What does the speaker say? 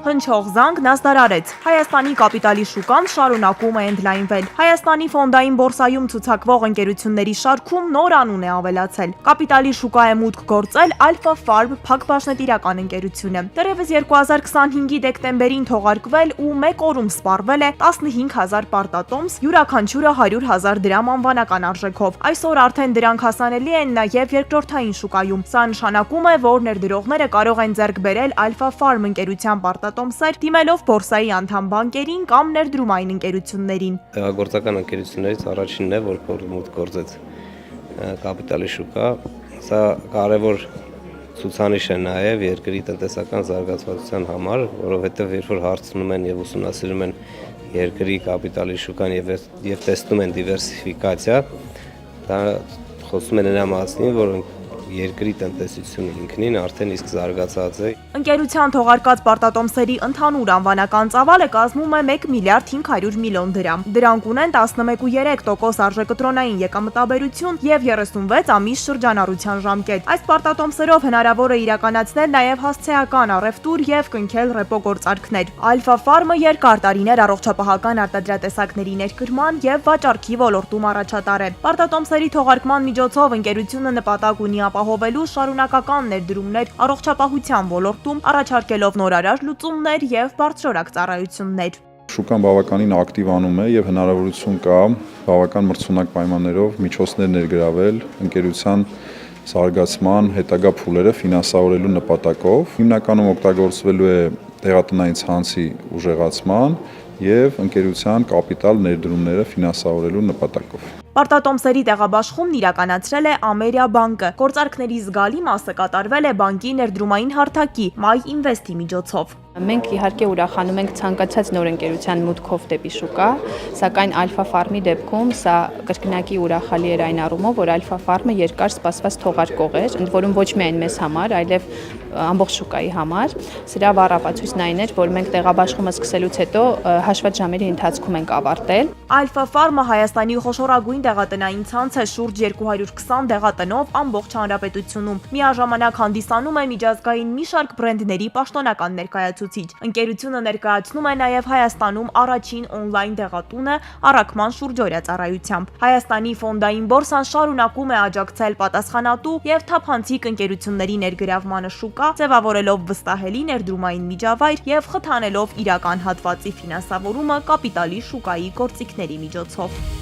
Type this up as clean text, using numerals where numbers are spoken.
Հնչող զանգն ազդարարեց։ Հայաստանի կապիտալի շուկան շարունակում է ընդլայնվել։ Հայաստանի ֆոնդային բորսայում ցուցակվող ընկերությունների շարքում նոր անուն է ավելացել։ Կապիտալի շուկա է մուտք գործել Alpha Farm փակbaşնետիրական ընկերությունը։ Դեռևս 2025-ի դեկտեմբերին թողարկվել ու մեկ օրում սպառվել է 15000 պարտատոմս, յուրաքանչյուրը 100,000 դրամ անվանական արժեքով։ Այսօր արդեն դրանք հասանելի են նաև երկրորդային շուկայում։ Սա նշանակում է, որ ներդրողները կարող են ձեռք բերել Alpha Farm ընկերության պարտատոմսեր, դիմելով բորսայի անդամ բանկերին կամ ներդրումային ընկերություններին։ Տեղագործական ընկերություններից առաջինն է, որ մուտք գործեց կապիտալի շուկա։ Սա կարևոր ցուցանիշ է նաև երկրի տնտեսական զարգացվածության համար, որովհետև երբ որ հարցնում են եւ ուսումնասիրում են երկրի կապիտալի շուկան եւ տեսնում են դիվերսիֆիկացիա, դա խոսում են նրա մասին, որ երկրի տնտեսությունը ինքնին արդեն իսկ զարգացած է։ Ընկերության թողարկած պարտատոմսերի ընդհանուր անվանական ծավալը կազմում է 1 միլիարդ 500 միլիոն դրամ։ Դրանք ունեն 11.3% արժեքտրոնային եկամտաբերություն եւ 36 ամիս շրջանառության ժամկետ։ Այս պարտատոմսերով հնարավոր է իրականացնել նաև հասցեական առևտուր եւ կնքել ռեպո գործարքներ։ Alpha Farm-ը երկար տարիներ առողջապահական արտադրատեսակների ներկրման եւ վաճառքի ոլորտում առաջատար է։ Պարտատոմսերի թողարկման միջոցով ընկերությունը նպատակ ունի ապահովելու շարունակական ներդրումներ առողջապահության ոլորտում, առաջարկելով նորարար լուծումներ եւ բարձրորակ ծառայություններ։ Շուկան բավականին ակտիվանում է եւ հնարավորություն կա բավական մրցունակ պայմաններով միջոցներ ներգրավել ընկերության զարգացման հետագա փուլերը ֆինանսավորելու նպատակով։ Հիմնականում օգտագործվելու է տեղատնային ցանցի ուժեղացման եւ ընկերության կապիտալ ներդրումները ֆինանսավորելու նպատակով։ Պարտատոմսերի տեղաբաշխումն իրականացրել է Ամերիա բանկը։ Գործարքների զգալի մասը կատարվել է բանկի ներդրումային հարթակի My Invest-ի միջոցով։ Մենք իհարկե ուրախանում ենք ցանկացած նոր ընկերության մուտքով դեպի շուկա, սակայն Alpha Farm-ի դեպքում սա կրկնակի ուրախալի էր այն առումով, որ Alpha Farm-ը երկար սպասված թողարկող էր, ընդ որում ոչ միայն մեզ համար, այլև ամբողջ շուկայի համար։ Սրա վառ ապացույցն այն էր, որ մենք տեղաբաշխումը սկսելուց հետո հաշված ժամերի ընթացքում ենք ավարտել։ Alpha Farm-ը Հայաստանի խոշորագույն տեղատնային ցանց է շուրջ 220 տեղատնով ամբողջ հանրապետությունում։ Միաժամանակ հանդիսանում է միջազգային մի շարք բրենդների պաշտոնական ներկայացուցիչ։ Ընկերությունը ներկայացնում է նաև Հայաստանում առաջին օնլայն տեղատունը առաքման շուրջօրյա ծառայությամբ։ Հայաստանի ֆոնդային բորսան շարունակում է աջակցել պատասխանատու եւ թափանցիկ ընկերությունների ներգրավմանը շուկա, ձևավորելով վստահելի ներդրումային միջավայր եւ խթանելով իրական հատվածի ֆինանսավորումը կապիտալի շուկայի գործիքների միջոցով։